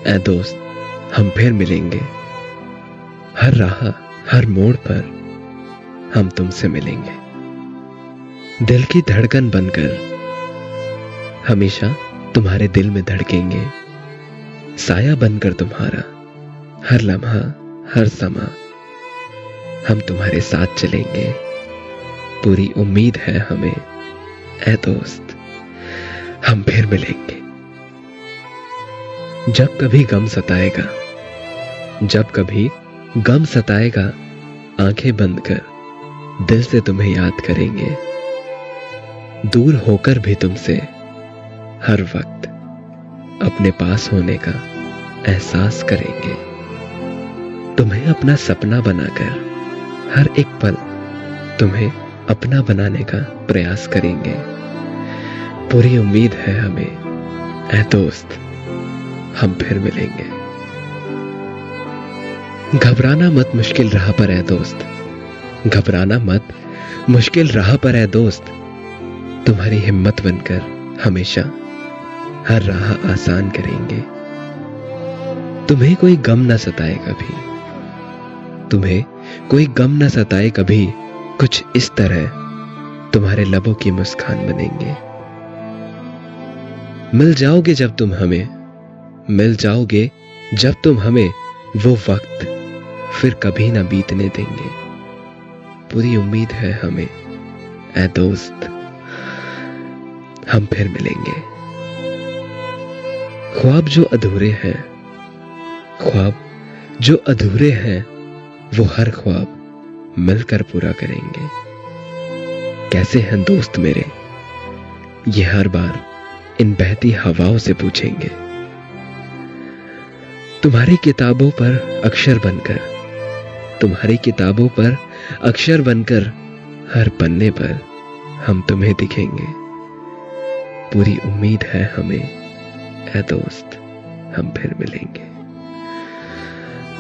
ऐ दोस्त, हम फिर मिलेंगे। हर राह, हर मोड़ पर हम तुमसे मिलेंगे। दिल की धड़कन बनकर हमेशा तुम्हारे दिल में धड़केंगे। साया बनकर तुम्हारा हर लम्हा, हर समा हम तुम्हारे साथ चलेंगे। पूरी उम्मीद है हमें ऐ दोस्त, हम फिर मिलेंगे। जब कभी गम सताएगा, जब कभी गम सताएगा, आंखें बंद कर दिल से तुम्हें याद करेंगे। दूर होकर भी तुमसे हर वक्त अपने पास होने का एहसास करेंगे। तुम्हें अपना सपना बनाकर हर एक पल तुम्हें अपना बनाने का प्रयास करेंगे। पूरी उम्मीद है हमें ऐ दोस्त, हम फिर मिलेंगे। घबराना मत मुश्किल राह पर ऐ दोस्त, घबराना मत मुश्किल राह पर ऐ दोस्त। तुम्हारी हिम्मत बनकर हमेशा हर राह आसान करेंगे। तुम्हें कोई गम न सताए कभी, तुम्हें कोई गम न सताए कभी। कुछ इस तरह तुम्हारे लबों की मुस्कान बनेंगे। मिल जाओगे जब तुम हमें, मिल जाओगे जब तुम हमें, वो वक्त फिर कभी ना बीतने देंगे। पूरी उम्मीद है हमें ऐ दोस्त, हम फिर मिलेंगे। ख्वाब जो अधूरे हैं, ख्वाब जो अधूरे हैं, वो हर ख्वाब मिलकर पूरा करेंगे। कैसे हैं दोस्त मेरे, ये हर बार इन बहती हवाओं से पूछेंगे। तुम्हारी किताबों पर अक्षर बनकर, तुम्हारी किताबों पर अक्षर बनकर हर पन्ने पर हम तुम्हें दिखेंगे। पूरी उम्मीद है हमें ऐ दोस्त, हम फिर मिलेंगे,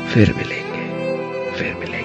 फिर मिलेंगे, फिर मिलेंगे।